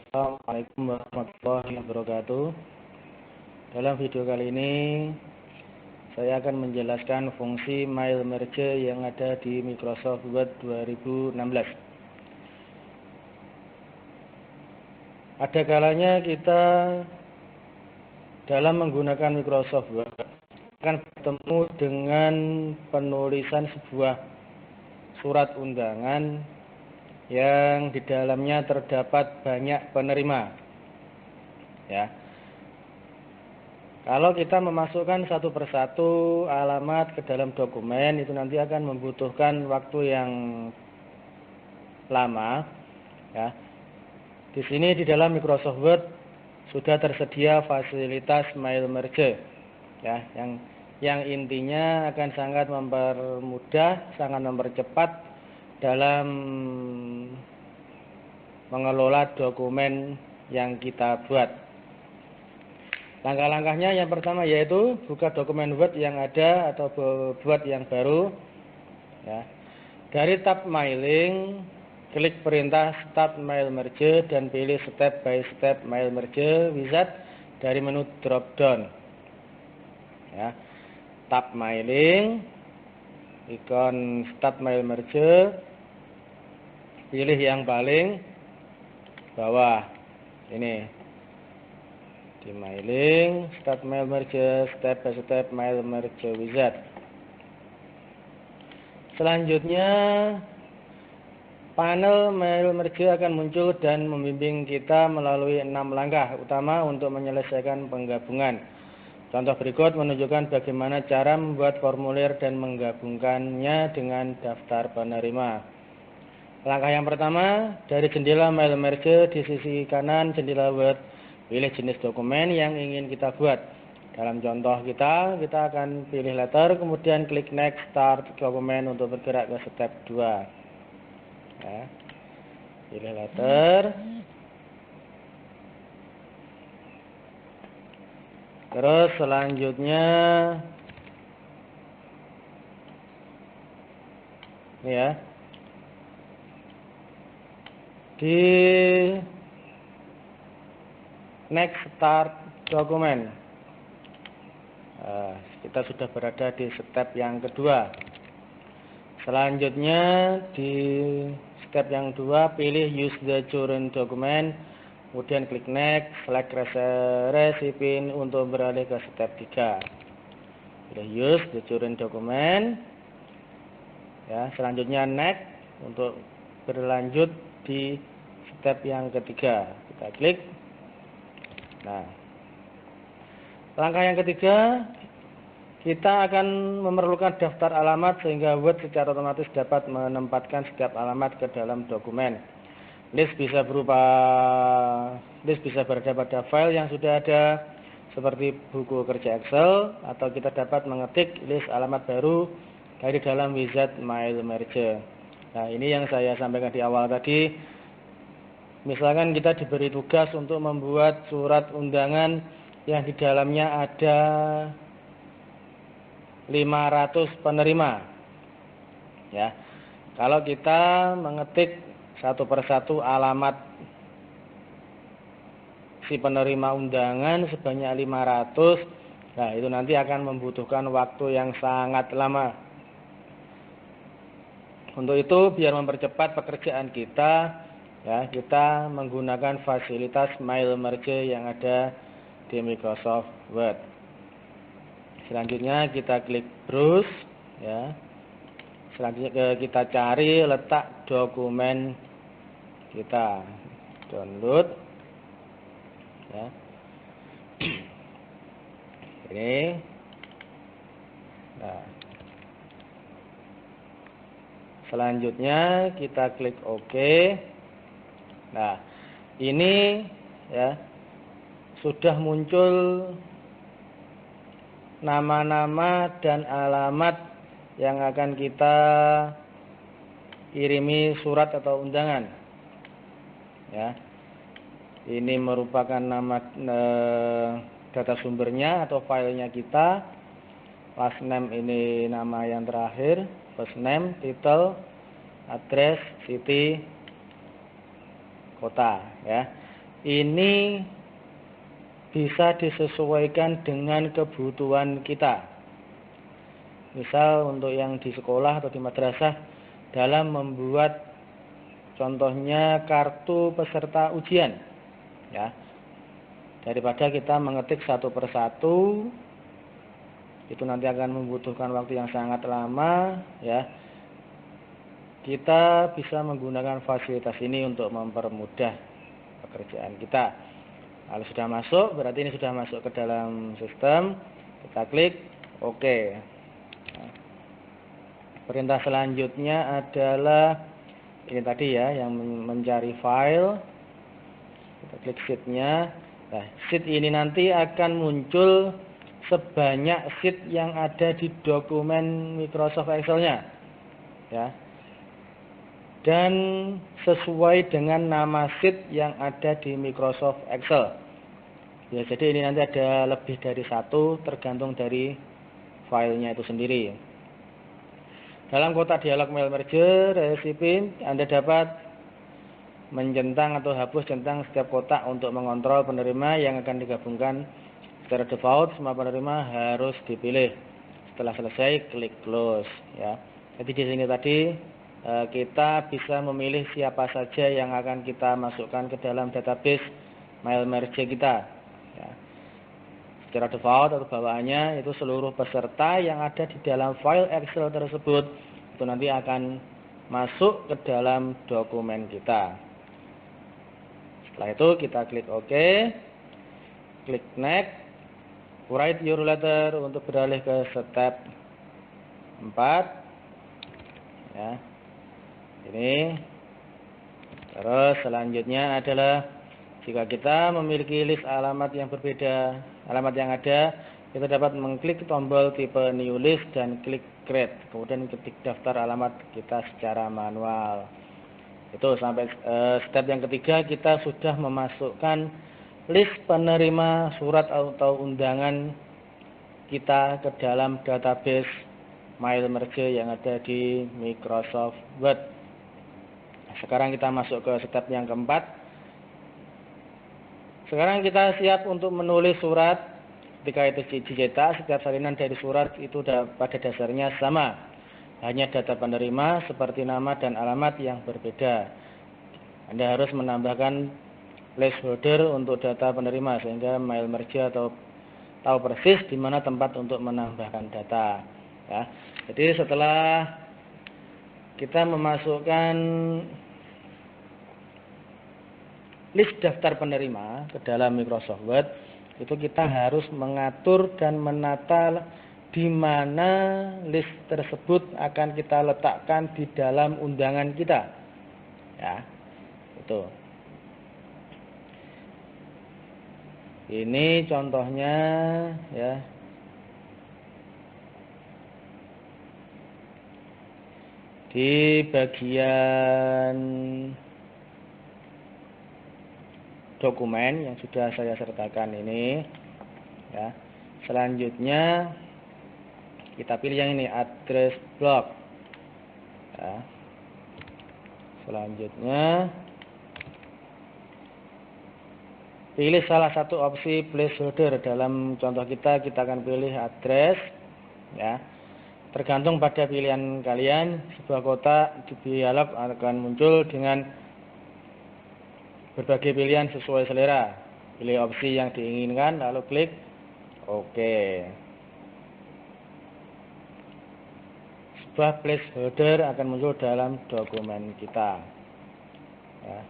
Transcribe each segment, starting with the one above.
Assalamualaikum warahmatullahi wabarakatuh. Dalam video kali ini saya akan menjelaskan fungsi mail merge yang ada di Microsoft Word 2016. Ada kalanya kita dalam menggunakan Microsoft Word akan bertemu dengan penulisan sebuah surat undangan yang di dalamnya terdapat banyak penerima. Ya. Kalau kita memasukkan satu persatu alamat ke dalam dokumen, itu nanti akan membutuhkan waktu yang lama. Ya. Di sini di dalam Microsoft Word sudah tersedia fasilitas mail merge, ya, yang intinya akan sangat mempermudah, sangat mempercepat dalam mengelola dokumen yang kita buat. Langkah-langkahnya yang pertama yaitu buka dokumen Word yang ada atau buat yang baru. Ya. Dari tab mailing, klik perintah Start Mail Merge dan pilih Step by Step Mail Merge wizard dari menu drop down. Ya. Tab mailing, ikon Start Mail Merge, pilih yang paling bawah ini di mailing, Start Mail Merge, Step by Step Mail Merge wizard. Selanjutnya panel mail merge akan muncul dan membimbing kita melalui 6 langkah utama untuk menyelesaikan penggabungan. Contoh berikut menunjukkan bagaimana cara membuat formulir dan menggabungkannya dengan daftar penerima. Langkah yang pertama, dari jendela mail merge di sisi kanan jendela Word, pilih jenis dokumen yang ingin kita buat. Dalam contoh kita akan pilih letter, kemudian klik next, start dokumen untuk bergerak ke step 2. Ya. Pilih letter. Terus selanjutnya ini ya. Di next start dokumen, kita sudah berada di step yang kedua. Selanjutnya di step yang kedua pilih use the current document, kemudian klik next, select recipient untuk beralih ke step 3. Pilih use the current document. Ya, selanjutnya next untuk berlanjut di step yang ketiga. Kita klik. Nah, langkah yang ketiga, kita akan memerlukan daftar alamat sehingga Word secara otomatis dapat menempatkan setiap alamat ke dalam dokumen. List bisa berada pada file yang sudah ada seperti buku kerja Excel, atau kita dapat mengetik list alamat baru dari dalam wizard mail merge. Nah, ini yang saya sampaikan di awal tadi. Misalkan kita diberi tugas untuk membuat surat undangan yang di dalamnya ada 500 penerima. Ya. Kalau kita mengetik satu persatu alamat si penerima undangan sebanyak 500, nah itu nanti akan membutuhkan waktu yang sangat lama. Untuk itu, biar mempercepat pekerjaan kita, ya, kita menggunakan fasilitas mail merge yang ada di Microsoft Word. Selanjutnya kita klik browse, ya. Selanjutnya kita cari letak dokumen kita, download, ya. Ini, nah. Selanjutnya kita klik OK. Nah, ini ya sudah muncul nama-nama dan alamat yang akan kita kirimi surat atau undangan. Ya. Ini merupakan nama data sumbernya atau filenya kita. Last name ini nama yang terakhir, first name, title, address, city, kota, ya. ini bisa disesuaikan dengan kebutuhan kita. Misal untuk yang di sekolah atau di madrasah dalam membuat contohnya kartu peserta ujian, ya. Daripada kita mengetik satu persatu, itu nanti akan membutuhkan waktu yang sangat lama, ya. Kita bisa menggunakan fasilitas ini untuk mempermudah pekerjaan kita. Kalau sudah masuk, berarti ini sudah masuk ke dalam sistem. Kita klik OK. Nah, perintah selanjutnya adalah ini tadi ya, yang mencari file. Kita klik sheet-nya. Nah, sheet ini nanti akan muncul sebanyak sheet yang ada di dokumen Microsoft Excel-nya, ya. Dan sesuai dengan nama sheet yang ada di Microsoft Excel. Ya, jadi ini nanti ada lebih dari satu, tergantung dari filenya itu sendiri. Dalam kotak dialog mail merger recipe, Anda dapat mencentang atau hapus centang setiap kotak untuk mengontrol penerima yang akan digabungkan. Secara default, semua penerima harus dipilih. Setelah selesai, klik close, ya. Jadi di sini tadi kita bisa memilih siapa saja yang akan kita masukkan ke dalam database mail merge kita, ya. Secara default atau bawaannya itu seluruh peserta yang ada di dalam file Excel tersebut itu nanti akan masuk ke dalam dokumen kita. Setelah itu kita klik OK, klik next, write your letter untuk beralih ke step 4, ya. Ini terus selanjutnya adalah jika kita memiliki list alamat yang berbeda, alamat yang ada, kita dapat mengklik tombol tipe new list dan klik create, kemudian ketik daftar alamat kita secara manual. Itu sampai step yang ketiga, kita sudah memasukkan list penerima surat atau undangan kita ke dalam database mail merge yang ada di Microsoft Word. Sekarang kita masuk ke step yang keempat. Sekarang kita siap untuk menulis surat. Ketika itu dicetak, setiap salinan dari surat itu pada dasarnya sama. Hanya data penerima seperti nama dan alamat yang berbeda. Anda harus menambahkan placeholder untuk data penerima sehingga mail merge atau tahu persis di mana tempat untuk menambahkan data, ya. Jadi setelah kita memasukkan list daftar penerima ke dalam Microsoft Word, itu kita harus mengatur dan menata di mana list tersebut akan kita letakkan di dalam undangan kita, ya. Itu. Ini contohnya, ya. Di bagian dokumen yang sudah saya sertakan ini, ya. Selanjutnya kita pilih yang ini, address block, ya. Selanjutnya pilih salah satu opsi placeholder. Dalam contoh kita akan pilih address, ya. Tergantung pada pilihan kalian, sebuah kotak di dialog akan muncul dengan berbagai pilihan sesuai selera. Pilih opsi yang diinginkan, lalu klik OK. Sebuah placeholder akan muncul dalam dokumen kita, ya.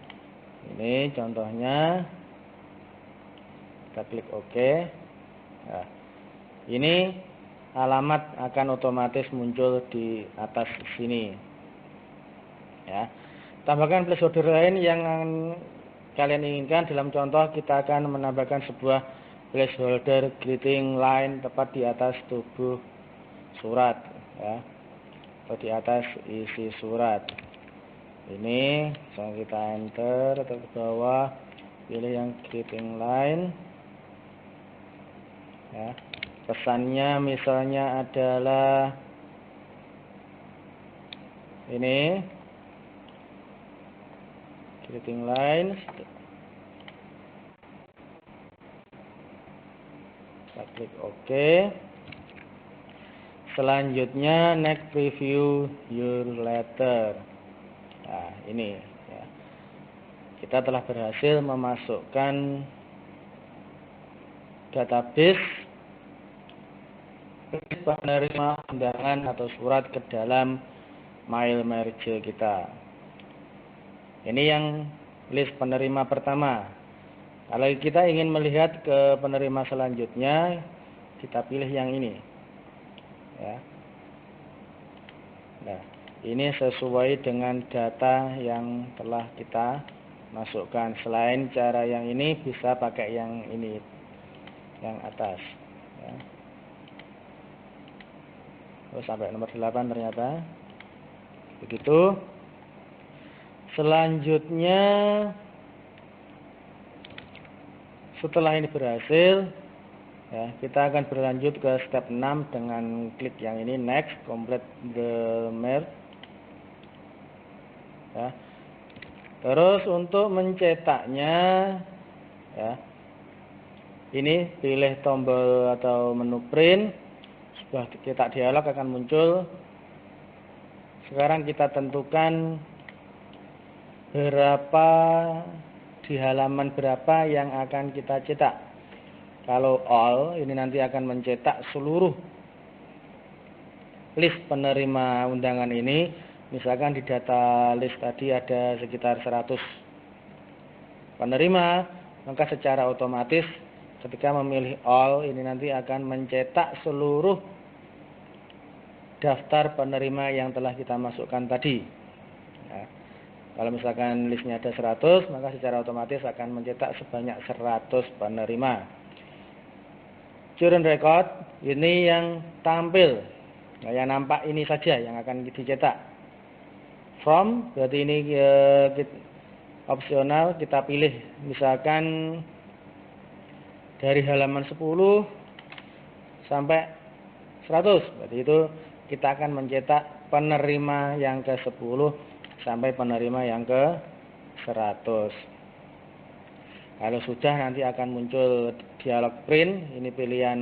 Ini contohnya. Kita klik OK. Nah, ini alamat akan otomatis muncul di atas sini, ya. Tambahkan placeholder lain yang kalian inginkan. Dalam contoh kita akan menambahkan sebuah placeholder greeting line tepat di atas tubuh surat, ya, atau di atas isi surat. Ini kita enter atau ke bawah, pilih yang greeting line, ya. Pesannya misalnya adalah ini greeting line, Kita klik OK. Selanjutnya next preview your letter. Nah, ini ya. Kita telah berhasil memasukkan database penerima undangan atau surat ke dalam mail merge kita. Ini yang list penerima pertama. Kalau kita ingin melihat ke penerima selanjutnya, kita pilih yang ini. Ya. Nah, ini sesuai dengan data yang telah kita masukkan. Selain cara yang ini, bisa pakai yang ini, yang atas. Ya. Oh, sampai nomor 8 ternyata. Begitu. Selanjutnya, setelah ini berhasil, ya, kita akan berlanjut ke step 6 dengan klik yang ini, next, complete the merge. Ya. Terus untuk mencetaknya, ya, ini pilih tombol atau menu print. Sudah cetak dialog akan muncul. Sekarang kita tentukan berapa di halaman berapa yang akan kita cetak. Kalau all, ini nanti akan mencetak seluruh list penerima undangan ini. Misalkan di data list tadi ada sekitar 100 penerima, maka secara otomatis ketika memilih all, ini nanti akan mencetak seluruh daftar penerima yang telah kita masukkan tadi. Ya. Kalau misalkan listnya ada 100, maka secara otomatis akan mencetak sebanyak 100 penerima. Current record, ini yang tampil. Nah, yang nampak ini saja yang akan dicetak. From, berarti ini opsional, kita pilih misalkan dari halaman 10 sampai 100. Berarti itu kita akan mencetak penerima yang ke-10 sampai penerima yang ke-100. Kalau sudah, nanti akan muncul dialog print. Ini pilihan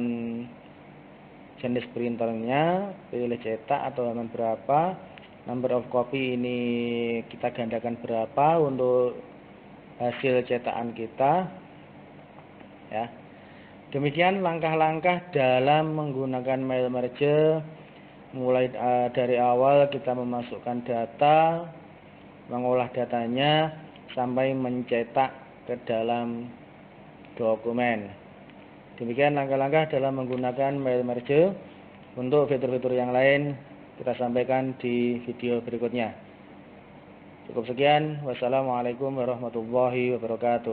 jenis printernya, pilih cetak atau halaman berapa, number of copy ini kita gandakan berapa untuk hasil cetakan kita. Ya. Demikian langkah-langkah dalam menggunakan mail merge. Mulai dari awal kita memasukkan data, mengolah datanya, sampai mencetak ke dalam dokumen. Demikian langkah-langkah dalam menggunakan mail merge. Untuk fitur-fitur yang lain kita sampaikan di video berikutnya. Cukup sekian. Wassalamualaikum warahmatullahi wabarakatuh.